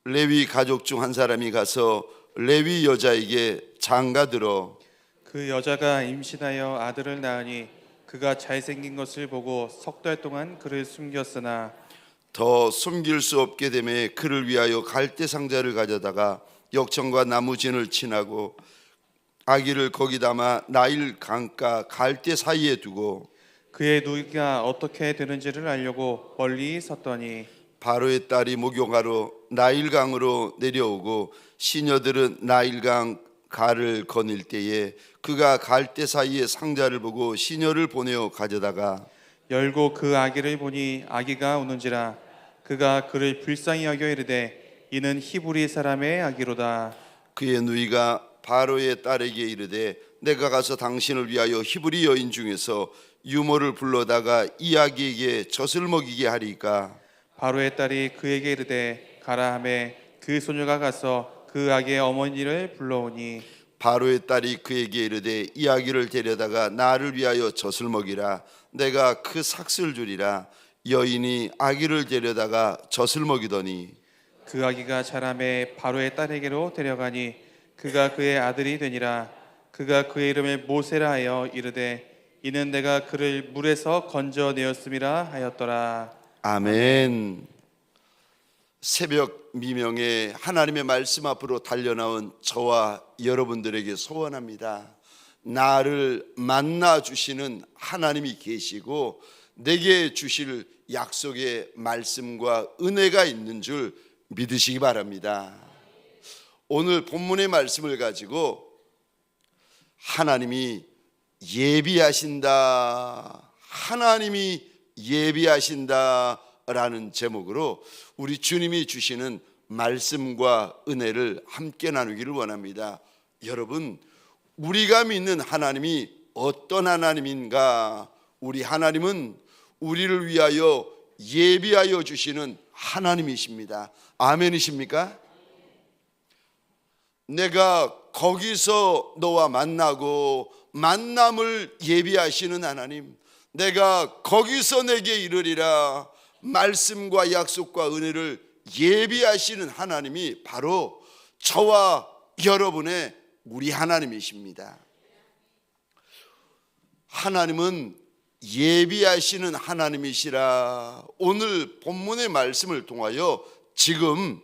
레위 가족 중 한 사람이 가서 레위 여자에게 장가들어 그 여자가 임신하여 아들을 낳으니 그가 잘생긴 것을 보고 석 달 동안 그를 숨겼으나 더 숨길 수 없게 되매 그를 위하여 갈대 상자를 가져다가 역청과 나무진을 친하고 아기를 거기 담아 나일 강가 갈대 사이에 두고 그의 누이가 어떻게 되는지를 알려고 멀리 섰더니 바로의 딸이 목욕하러 나일강으로 내려오고 시녀들은 나일강 가를 거닐 때에 그가 갈대 사이에 상자를 보고 시녀를 보내어 가져다가 열고 그 아기를 보니 아기가 우는지라 그가 그를 불쌍히 여겨 이르되 이는 히브리 사람의 아기로다. 그의 누이가 바로의 딸에게 이르되 내가 가서 당신을 위하여 히브리 여인 중에서 유모를 불러다가 이 아기에게 젖을 먹이게 하리까. 바로의 딸이 그에게 이르되 가라 하매 그 소녀가 가서 그 아기의 어머니를 불러오니 바로의 딸이 그에게 이르되 이 아기를 데려다가 나를 위하여 젖을 먹이라. 내가 그 삭슬 주리라. 여인이 아기를 데려다가 젖을 먹이더니 그 아기가 자라매 바로의 딸에게로 데려가니 그가 그의 아들이 되니라. 그가 그의 이름을 모세라 하여 이르되 이는 내가 그를 물에서 건져내었음이라 하였더라. 아멘. 새벽 미명에 하나님의 말씀 앞으로 달려나온 저와 여러분들에게 소원합니다. 나를 만나 주시는 하나님이 계시고 내게 주실 약속의 말씀과 은혜가 있는 줄 믿으시기 바랍니다. 오늘 본문의 말씀을 가지고 하나님이 예비하신다, 하나님이 예비하신다 라는 제목으로 우리 주님이 주시는 말씀과 은혜를 함께 나누기를 원합니다. 여러분, 우리가 믿는 하나님이 어떤 하나님인가? 우리 하나님은 우리를 위하여 예비하여 주시는 하나님이십니다. 아멘이십니까? 내가 거기서 너와 만나고 만남을 예비하시는 하나님, 내가 거기서 내게 이르리라 말씀과 약속과 은혜를 예비하시는 하나님이 바로 저와 여러분의 우리 하나님이십니다. 하나님은 예비하시는 하나님이시라. 오늘 본문의 말씀을 통하여 지금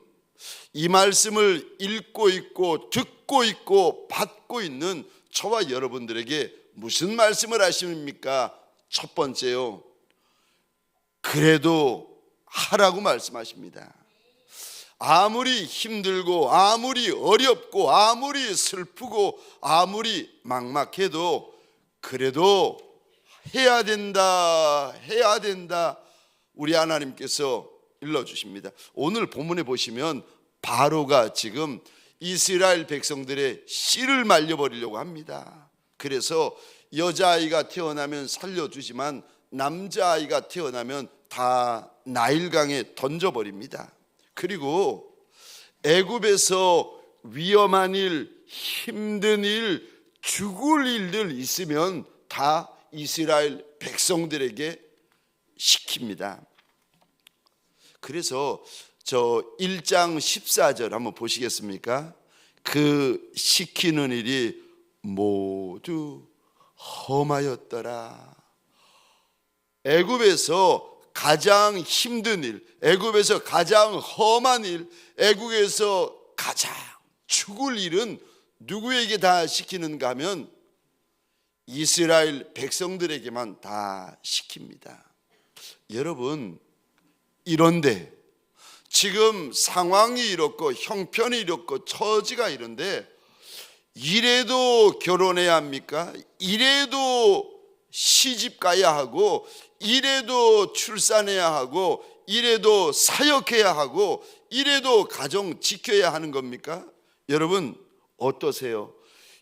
이 말씀을 읽고 있고 듣고 있고 받고 있는 저와 여러분들에게 무슨 말씀을 하십니까? 첫 번째요, 그래도 하라고 말씀하십니다. 아무리 힘들고 아무리 어렵고 아무리 슬프고 아무리 막막해도 그래도 해야 된다, 해야 된다. 우리 하나님께서 일러주십니다. 오늘 본문에 보시면 바로가 지금 이스라엘 백성들의 씨를 말려버리려고 합니다. 그래서 여자아이가 태어나면 살려주지만 남자아이가 태어나면 다 나일강에 던져버립니다. 그리고 애굽에서 위험한 일, 힘든 일, 죽을 일들 있으면 다 이스라엘 백성들에게 시킵니다. 그래서 저 1장 14절 한번 보시겠습니까? 그 시키는 일이 모두 험하였더라. 애굽에서 가장 힘든 일, 애굽에서 가장 험한 일, 애굽에서 가장 죽을 일은 누구에게 다 시키는가 하면 이스라엘 백성들에게만 다 시킵니다. 여러분, 이런데 지금 상황이 이렇고 형편이 이렇고 처지가 이런데 이래도 결혼해야 합니까? 이래도 시집 가야 하고 이래도 출산해야 하고 이래도 사역해야 하고 이래도 가정 지켜야 하는 겁니까? 여러분 어떠세요?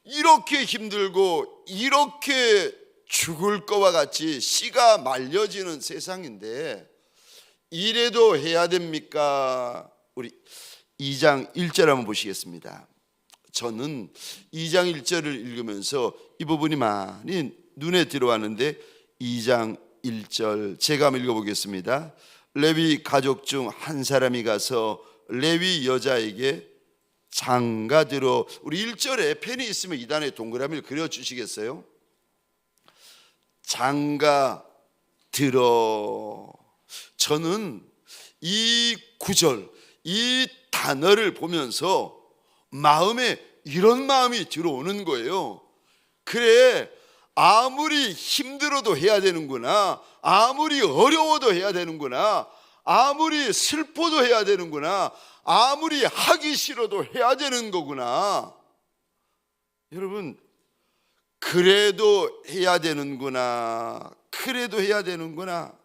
이렇게 힘들고 이렇게 죽을 것과 같이 씨가 말려지는 세상인데 이래도 해야 됩니까? 우리 2장 1절 한번 보시겠습니다. 저는 2장 1절을 읽으면서 이 부분이 많이 눈에 들어왔는데 2장 1절 제가 한번 읽어보겠습니다. 레위 가족 중 한 사람이 가서 레위 여자에게 장가 들어. 우리 1절에 펜이 있으면 2단에 동그라미를 그려주시겠어요? 장가 들어. 저는 이 구절, 이 단어를 보면서 마음에 이런 마음이 들어오는 거예요. 그래, 아무리 힘들어도 해야 되는구나, 아무리 어려워도 해야 되는구나, 아무리 슬퍼도 해야 되는구나, 아무리 하기 싫어도 해야 되는 거구나. 여러분, 그래도 해야 되는구나, 그래도 해야 되는구나.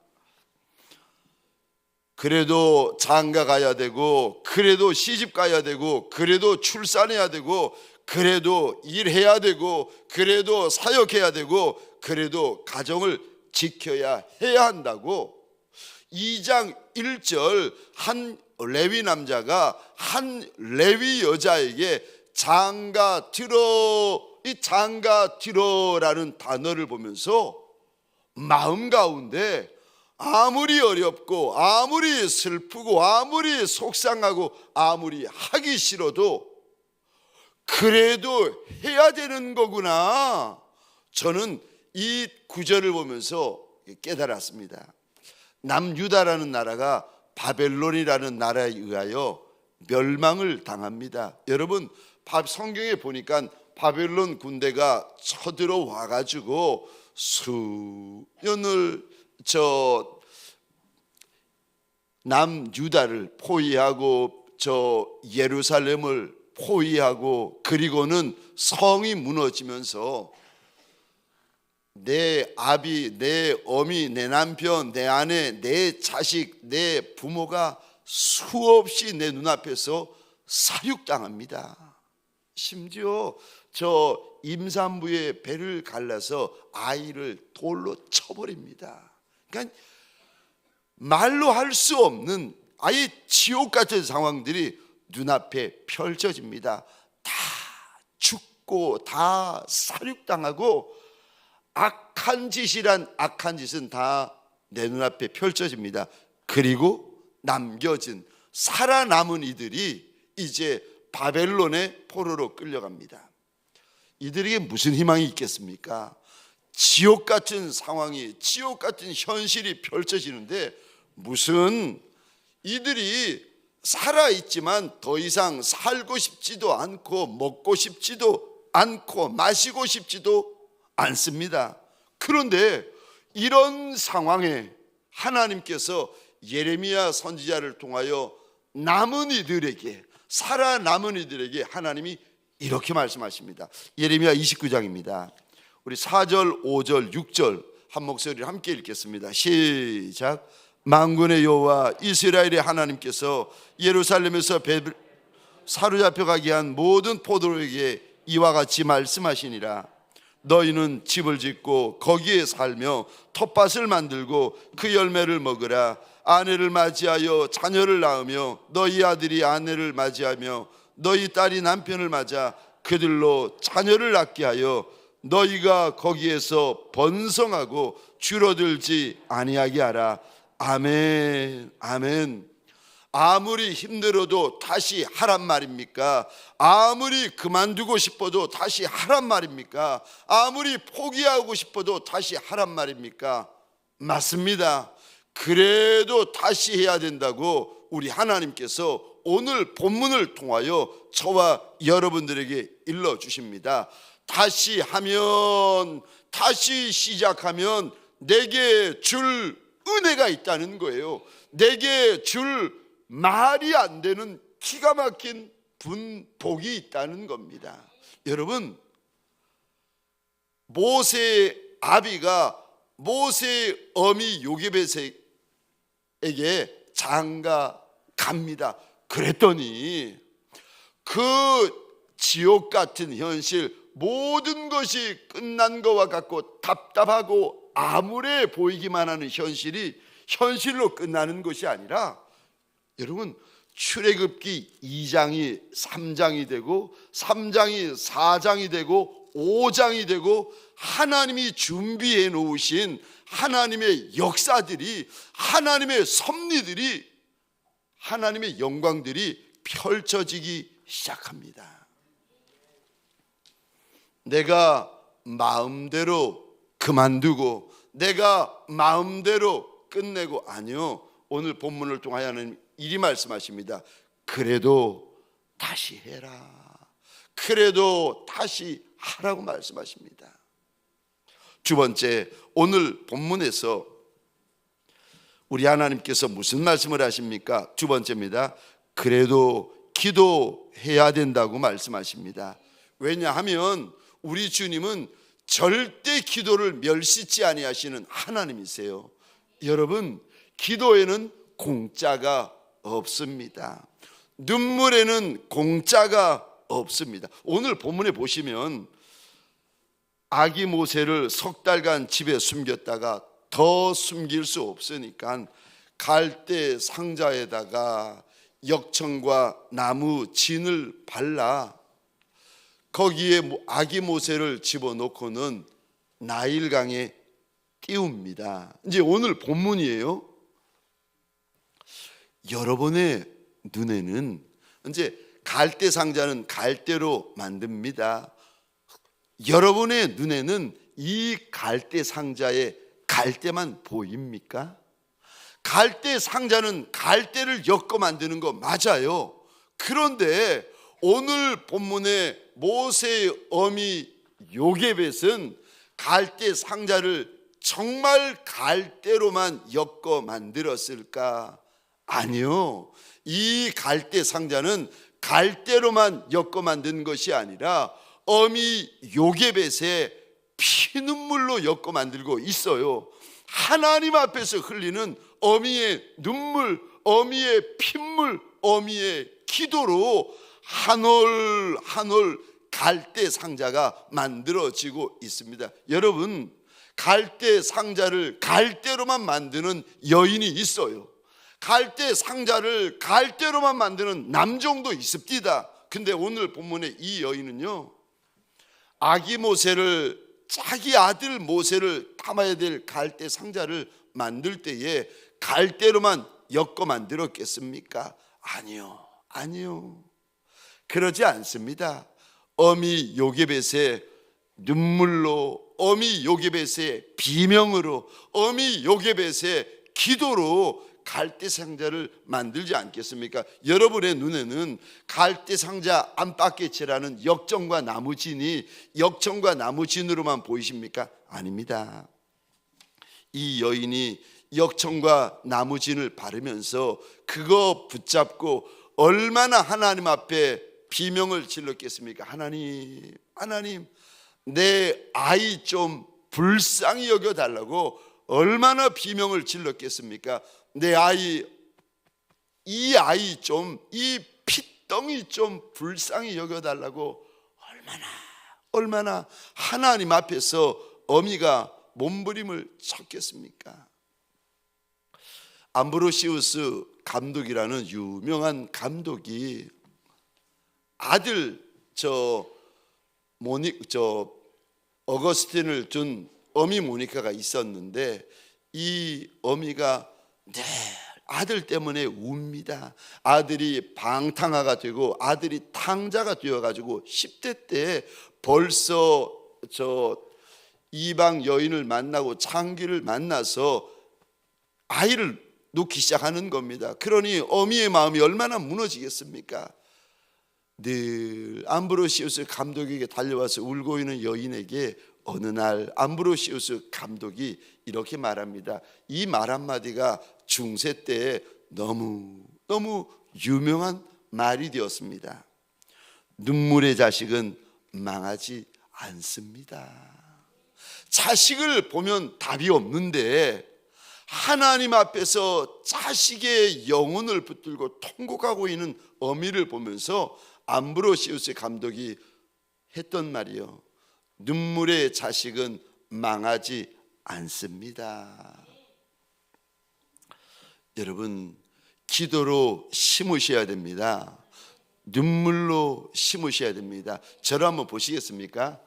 그래도 장가 가야 되고, 그래도 시집 가야 되고, 그래도 출산해야 되고, 그래도 일해야 되고, 그래도 사역해야 되고, 그래도 가정을 지켜야 해야 한다고 2장 1절 한 레위 남자가 한 레위 여자에게 장가 들어, 이 장가 들어라는 단어를 보면서 마음 가운데 아무리 어렵고 아무리 슬프고 아무리 속상하고 아무리 하기 싫어도 그래도 해야 되는 거구나. 저는 이 구절을 보면서 깨달았습니다. 남유다라는 나라가 바벨론이라는 나라에 의하여 멸망을 당합니다. 여러분, 성경에 보니까 바벨론 군대가 쳐들어와 가지고 수년을 남유다를 포위하고 예루살렘을 포위하고, 그리고는 성이 무너지면서 내 아비, 내 어미, 내 남편, 내 아내, 내 자식, 내 부모가 수없이 내 눈앞에서 사육당합니다. 심지어 임산부의 배를 갈라서 아이를 돌로 쳐버립니다. 그러니까 말로 할 수 없는 아예 지옥 같은 상황들이 눈앞에 펼쳐집니다. 다 죽고 다 사육당하고 악한 짓은 다 내 눈앞에 펼쳐집니다. 그리고 남겨진 살아남은 이들이 이제 바벨론의 포로로 끌려갑니다. 이들에게 무슨 희망이 있겠습니까? 지옥 같은 상황이, 지옥 같은 현실이 펼쳐지는데 무슨 이들이 살아있지만 더 이상 살고 싶지도 않고 먹고 싶지도 않고 마시고 싶지도 않습니다. 그런데 이런 상황에 하나님께서 예레미야 선지자를 통하여 남은 이들에게, 살아남은 이들에게 하나님이 이렇게 말씀하십니다. 예레미야 29장입니다. 우리 4절, 5절, 6절 한 목소리를 함께 읽겠습니다. 시작. 만군의 여호와 이스라엘의 하나님께서 예루살렘에서 사로잡혀 가게 한 모든 포도로에게 이와 같이 말씀하시니라. 너희는 집을 짓고 거기에 살며 텃밭을 만들고 그 열매를 먹으라. 아내를 맞이하여 자녀를 낳으며 너희 아들이 아내를 맞이하며 너희 딸이 남편을 맞아 그들로 자녀를 낳게 하여 너희가 거기에서 번성하고 줄어들지 아니하게 하라. 아멘, 아멘. 아무리 힘들어도 다시 하란 말입니까? 아무리 그만두고 싶어도 다시 하란 말입니까? 아무리 포기하고 싶어도 다시 하란 말입니까? 맞습니다. 그래도 다시 해야 된다고 우리 하나님께서 오늘 본문을 통하여 저와 여러분들에게 일러주십니다. 다시 하면, 다시 시작하면 내게 줄 은혜가 있다는 거예요. 내게 줄 말이 안 되는 기가 막힌 복이 있다는 겁니다. 여러분, 모세의 아비가 모세의 어미 요게벳에게 장가 갑니다. 그랬더니 그 지옥 같은 현실, 모든 것이 끝난 것과 같고 답답하고 암울해 보이기만 하는 현실이 현실로 끝나는 것이 아니라, 여러분, 출애굽기 2장이 3장이 되고 3장이 4장이 되고 5장이 되고 하나님이 준비해 놓으신 하나님의 역사들이, 하나님의 섭리들이 하나님의 영광들이 펼쳐지기 시작합니다. 내가 마음대로 그만두고 내가 마음대로 끝내고, 아니요, 오늘 본문을 통하여 하나님 이리 말씀하십니다. 그래도 다시 해라. 그래도 다시 하라고 말씀하십니다. 두 번째, 오늘 본문에서 우리 하나님께서 무슨 말씀을 하십니까? 두 번째입니다. 그래도 기도해야 된다고 말씀하십니다. 왜냐하면 우리 주님은 절대 기도를 멸시치 아니하시는 하나님이세요. 여러분, 기도에는 공짜가 없습니다. 눈물에는 공짜가 없습니다. 오늘 본문에 보시면 아기 모세를 석 달간 집에 숨겼다가 더 숨길 수 없으니까 갈대 상자에다가 역청과 나무 진을 발라 거기에 아기 모세를 집어넣고는 나일강에 띄웁니다. 이제 오늘 본문이에요. 여러분의 눈에는 이제 갈대 상자는 갈대로 만듭니다. 여러분의 눈에는 이 갈대 상자에 갈대만 보입니까? 갈대 상자는 갈대를 엮어 만드는 거 맞아요. 그런데 오늘 본문의 모세의 어미 요게벳은 갈대 상자를 정말 갈대로만 엮어 만들었을까? 아니요. 이 갈대 상자는 갈대로만 엮어 만든 것이 아니라 어미 요게벳의 피눈물로 엮어 만들고 있어요. 하나님 앞에서 흘리는 어미의 눈물, 어미의 핏물, 어미의 기도로 한 올 한 올 갈대 상자가 만들어지고 있습니다. 여러분, 갈대 상자를 갈대로만 만드는 여인이 있어요. 갈대 상자를 갈대로만 만드는 남종도 있습니다. 근데 오늘 본문의 이 여인은요, 아기 모세를, 자기 아들 모세를 담아야 될 갈대 상자를 만들 때에 갈대로만 엮어 만들었겠습니까? 아니요, 아니요, 그러지 않습니다. 어미 요게벳의 눈물로, 어미 요게벳의 비명으로, 어미 요게벳의 기도로 갈대 상자를 만들지 않겠습니까? 여러분의 눈에는 갈대 상자 안팎에치라는 역청과 나무진이 역청과 나무진으로만 보이십니까? 아닙니다. 이 여인이 역청과 나무진을 바르면서 그거 붙잡고 얼마나 하나님 앞에 비명을 질렀겠습니까? 하나님, 하나님, 내 아이 좀 불쌍히 여겨달라고 얼마나 비명을 질렀겠습니까? 내 아이, 이 아이 좀, 이 핏덩이 좀 불쌍히 여겨달라고 얼마나 하나님 앞에서 어미가 몸부림을 쳤겠습니까? 암브로시우스 감독이라는 유명한 감독이 아들 어거스틴을 둔 어미 모니카가 있었는데 이 어미가 늘 아들 때문에 웁니다. 아들이 방탕아가 되고 아들이 탕자가 되어가지고 10대 때 벌써 이방 여인을 만나고 창기를 만나서 아이를 놓기 시작하는 겁니다. 그러니 어미의 마음이 얼마나 무너지겠습니까? 늘 암브로시우스 감독에게 달려와서 울고 있는 여인에게 어느 날 암브로시우스 감독이 이렇게 말합니다. 이 말 한마디가 중세 때에 너무 유명한 말이 되었습니다. 눈물의 자식은 망하지 않습니다. 자식을 보면 답이 없는데 하나님 앞에서 자식의 영혼을 붙들고 통곡하고 있는 어미를 보면서 암브로시우스 감독이 했던 말이요, 눈물의 자식은 망하지 않습니다. 여러분, 기도로 심으셔야 됩니다. 눈물로 심으셔야 됩니다. 저를 한번 보시겠습니까?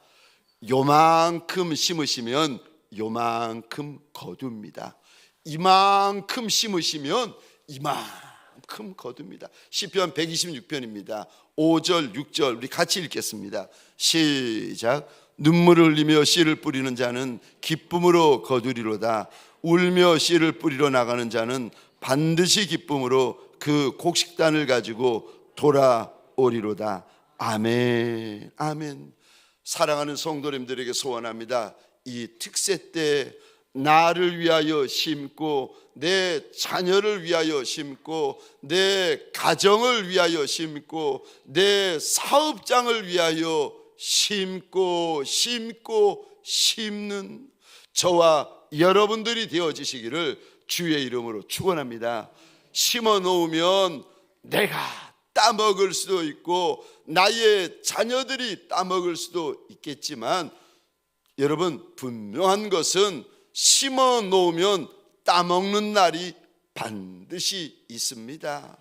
요만큼 심으시면 요만큼 거둡니다. 이만큼 심으시면 이만큼 큰 거두입니다. 시편 126편입니다. 5절 6절 우리 같이 읽겠습니다. 시작. 눈물을 흘리며 씨를 뿌리는 자는 기쁨으로 거두리로다. 울며 씨를 뿌리러 나가는 자는 반드시 기쁨으로 그 곡식단을 가지고 돌아오리로다. 아멘. 아멘. 사랑하는 성도님들에게 소원합니다. 이 특세 때 나를 위하여 심고 내 자녀를 위하여 심고 내 가정을 위하여 심고 내 사업장을 위하여 심고 심는 저와 여러분들이 되어지시기를 주의 이름으로 축원합니다. 심어 놓으면 내가 따먹을 수도 있고 나의 자녀들이 따먹을 수도 있겠지만 여러분, 분명한 것은 심어 놓으면 따먹는 날이 반드시 있습니다.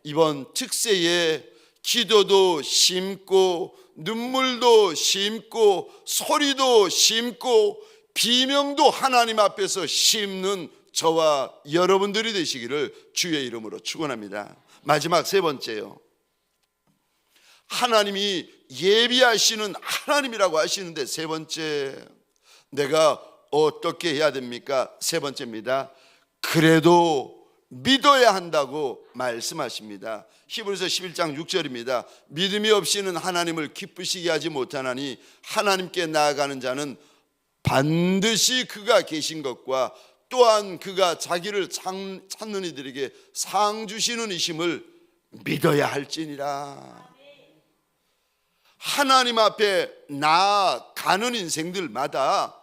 이번 특세에 기도도 심고 눈물도 심고 소리도 심고 비명도 하나님 앞에서 심는 저와 여러분들이 되시기를 주의 이름으로 축원합니다. 마지막 세 번째요. 하나님이 예비하시는 하나님이라고 하시는데 세 번째, 내가 어떻게 해야 됩니까? 세 번째입니다. 그래도 믿어야 한다고 말씀하십니다. 히브리서 11장 6절입니다. 믿음이 없이는 하나님을 기쁘시게 하지 못하나니 하나님께 나아가는 자는 반드시 그가 계신 것과 또한 그가 자기를 찾는 이들에게 상 주시는 이심을 믿어야 할지니라. 하나님 앞에 나아가는 인생들마다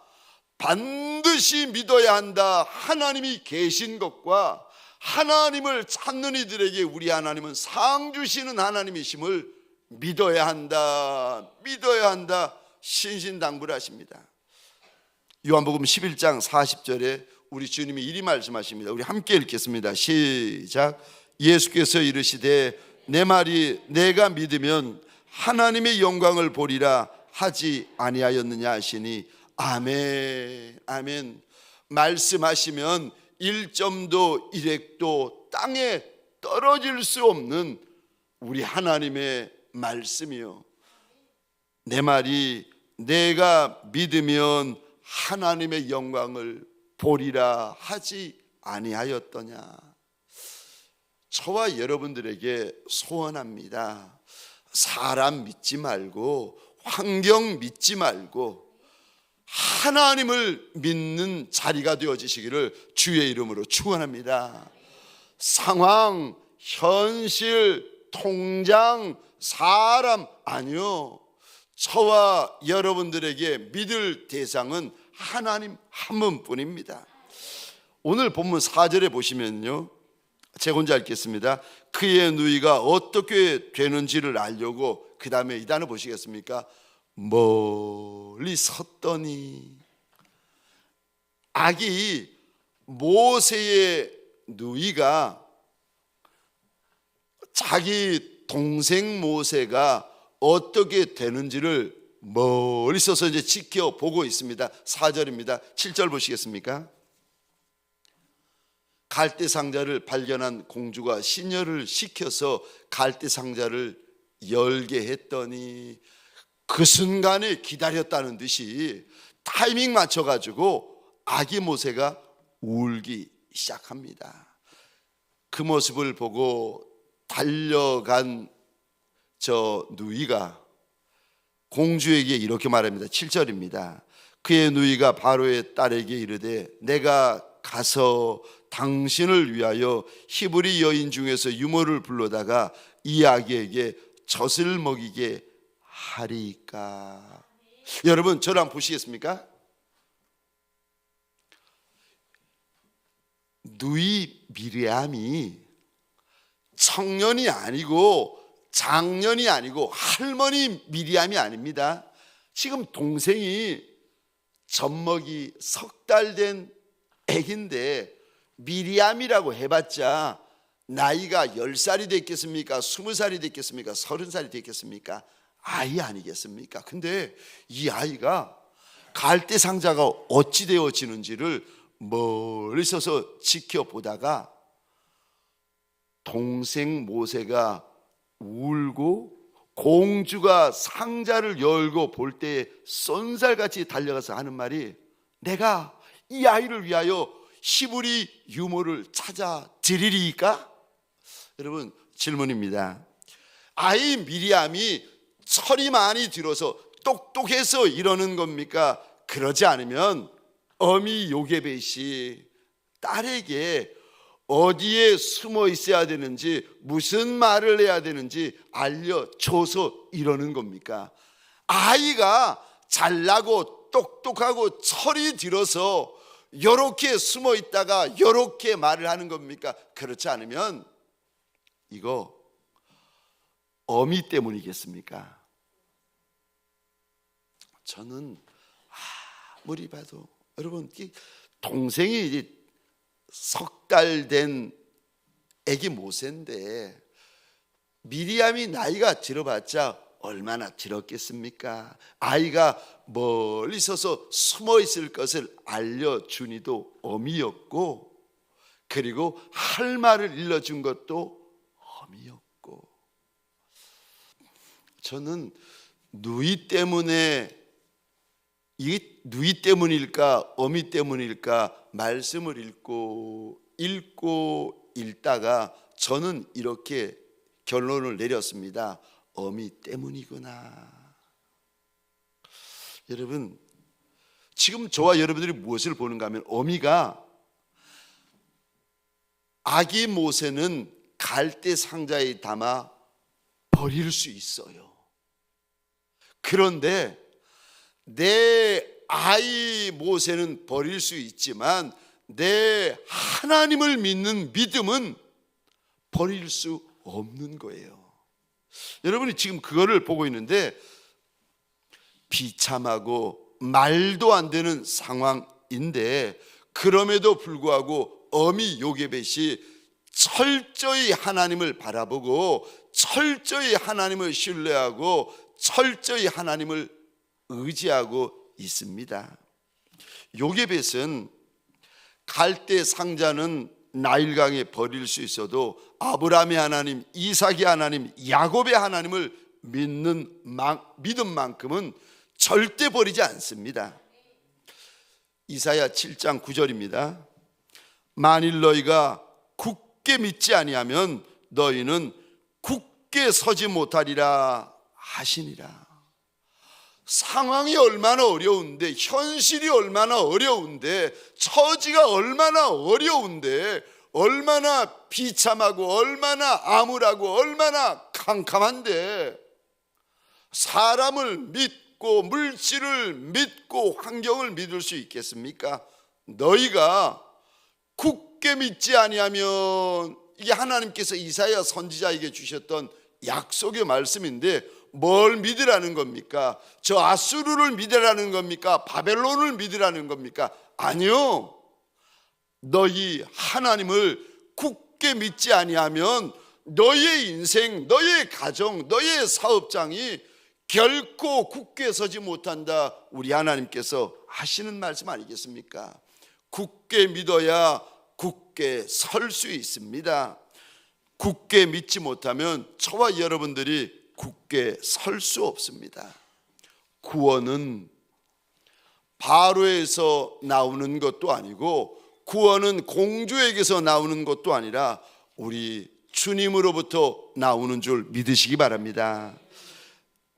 반드시 믿어야 한다. 하나님이 계신 것과 하나님을 찾는 이들에게 우리 하나님은 상 주시는 하나님이심을 믿어야 한다. 믿어야 한다. 신신당부를 하십니다. 요한복음 11장 40절에 우리 주님이 이리 말씀하십니다. 우리 함께 읽겠습니다. 시작. 예수께서 이르시되 내 말이 내가 믿으면 하나님의 영광을 보리라 하지 아니하였느냐 하시니 아멘. 아멘. 말씀하시면 1점도 1핵도 땅에 떨어질 수 없는 우리 하나님의 말씀이요. 내 말이 내가 믿으면 하나님의 영광을 보리라 하지 아니하였더냐. 저와 여러분들에게 소원합니다. 사람 믿지 말고 환경 믿지 말고 하나님을 믿는 자리가 되어지시기를 주의 이름으로 축원합니다. 상황, 현실, 통장, 사람 아니요. 저와 여러분들에게 믿을 대상은 하나님 한 분뿐입니다. 오늘 본문 4절에 보시면요, 제가 혼자 읽겠습니다. 그의 누이가 어떻게 되는지를 알려고, 그 다음에 이 단어 보시겠습니까? 멀리 섰더니. 아기 모세의 누이가 자기 동생 모세가 어떻게 되는지를 멀리 서서 이제 지켜보고 있습니다. 4절입니다. 7절 보시겠습니까? 갈대 상자를 발견한 공주가 시녀를 시켜서 갈대 상자를 열게 했더니 그 순간에 기다렸다는 듯이 타이밍 맞춰가지고 아기 모세가 울기 시작합니다. 그 모습을 보고 달려간 저 누이가 공주에게 이렇게 말합니다. 7절입니다. 그의 누이가 바로의 딸에게 이르되 내가 가서 당신을 위하여 히브리 여인 중에서 유모를 불러다가 이 아기에게 젖을 먹이게 하리까. 여러분 저랑 보시겠습니까? 누이 미리암이 청년이 아니고 장년이 아니고 할머니 미리암이 아닙니다. 지금 동생이 젖먹이 석 달 된 애기인데 미리암이라고 해봤자 나이가 10살이 됐겠습니까? 20살이 됐겠습니까? 30살이 됐겠습니까? 아이 아니겠습니까? 근데 이 아이가 갈대 상자가 어찌 되어지는지를 멀리 서서 지켜보다가 동생 모세가 울고 공주가 상자를 열고 볼 때에 쏜살같이 달려가서 하는 말이, 내가 이 아이를 위하여 히브리 유모를 찾아 드리리까? 여러분, 질문입니다. 아이 미리암이 철이 많이 들어서 똑똑해서 이러는 겁니까? 그러지 않으면 어미 요게벳이 딸에게 어디에 숨어 있어야 되는지, 무슨 말을 해야 되는지 알려줘서 이러는 겁니까? 아이가 잘나고 똑똑하고 철이 들어서 요렇게 숨어 있다가 요렇게 말을 하는 겁니까? 그렇지 않으면 이거 어미 때문이겠습니까? 저는 아무리 봐도, 여러분, 동생이 이제 석 달 된 애기 모세인데 미리암이 나이가 들어봤자 얼마나 들었겠습니까? 아이가 멀리 서서 숨어 있을 것을 알려주니도 어미였고, 그리고 할 말을 일러준 것도 어미였고, 저는 누이 때문에, 이게 누이 때문일까 어미 때문일까 말씀을 읽고 읽다가 저는 이렇게 결론을 내렸습니다. 어미 때문이구나. 여러분, 지금 저와 여러분들이 무엇을 보는가 하면, 어미가 아기 모세는 갈대 상자에 담아 버릴 수 있어요. 그런데 내 아이 모세는 버릴 수 있지만 내 하나님을 믿는 믿음은 버릴 수 없는 거예요. 여러분이 지금 그거를 보고 있는데, 비참하고 말도 안 되는 상황인데 그럼에도 불구하고 어미 요게벳이 철저히 하나님을 바라보고 철저히 하나님을 신뢰하고 철저히 하나님을 의지하고 있습니다. 요게벳은 갈대 상자는 나일강에 버릴 수 있어도 아브라함의 하나님, 이삭의 하나님, 야곱의 하나님을 믿는 믿음만큼은 절대 버리지 않습니다. 이사야 7장 9절입니다. 만일 너희가 굳게 믿지 아니하면 너희는 굳게 서지 못하리라 하시니라. 상황이 얼마나 어려운데, 현실이 얼마나 어려운데, 처지가 얼마나 어려운데, 얼마나 비참하고 얼마나 암울하고 얼마나 캄캄한데, 사람을 믿고 물질을 믿고 환경을 믿을 수 있겠습니까? 너희가 굳게 믿지 아니하면, 이게 하나님께서 이사야 선지자에게 주셨던 약속의 말씀인데, 뭘 믿으라는 겁니까? 저 아수르를 믿으라는 겁니까? 바벨론을 믿으라는 겁니까? 아니요. 너희 하나님을 굳게 믿지 아니하면 너의 인생, 너의 가정, 너의 사업장이 결코 굳게 서지 못한다. 우리 하나님께서 하시는 말씀 아니겠습니까? 굳게 믿어야 굳게 설 수 있습니다. 굳게 믿지 못하면 저와 여러분들이 굳게 설 수 없습니다. 구원은 바로에서 나오는 것도 아니고, 구원은 공주에게서 나오는 것도 아니라 우리 주님으로부터 나오는 줄 믿으시기 바랍니다.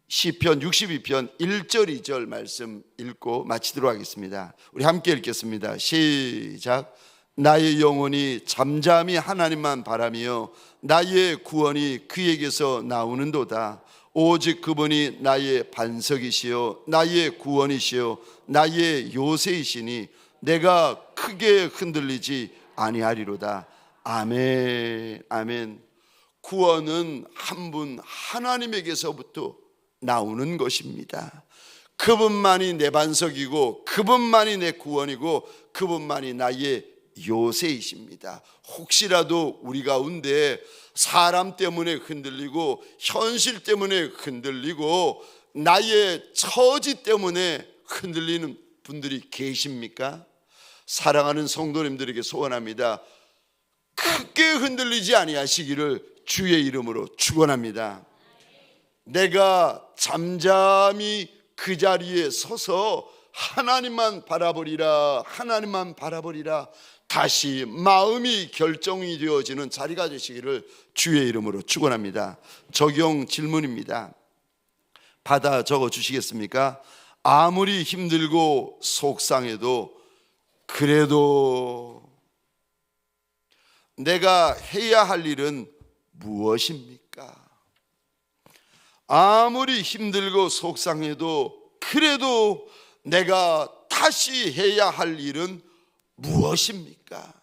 시편 62편 1절 2절 말씀 읽고 마치도록 하겠습니다. 우리 함께 읽겠습니다. 시작. 나의 영혼이 잠잠히 하나님만 바라며 나의 구원이 그에게서 나오는도다. 오직 그분이 나의 반석이시요 나의 구원이시요 나의 요새이시니 내가 크게 흔들리지 아니하리로다. 아멘. 아멘. 구원은 한 분 하나님에게서부터 나오는 것입니다. 그분만이 내 반석이고 그분만이 내 구원이고 그분만이 나의 요새이십니다. 혹시라도 우리 가운데 사람 때문에 흔들리고 현실 때문에 흔들리고 나의 처지 때문에 흔들리는 분들이 계십니까? 사랑하는 성도님들에게 소원합니다. 크게 흔들리지 아니하시기를 주의 이름으로 축원합니다. 내가 잠잠히 그 자리에 서서 하나님만 바라보리라, 하나님만 바라보리라, 다시 마음이 결정이 되어지는 자리가 되시기를 주의 이름으로 축원합니다. 적용 질문입니다. 받아 적어 주시겠습니까? 아무리 힘들고 속상해도 그래도 내가 해야 할 일은 무엇입니까? 아무리 힘들고 속상해도 그래도 내가 다시 해야 할 일은 무엇입니까?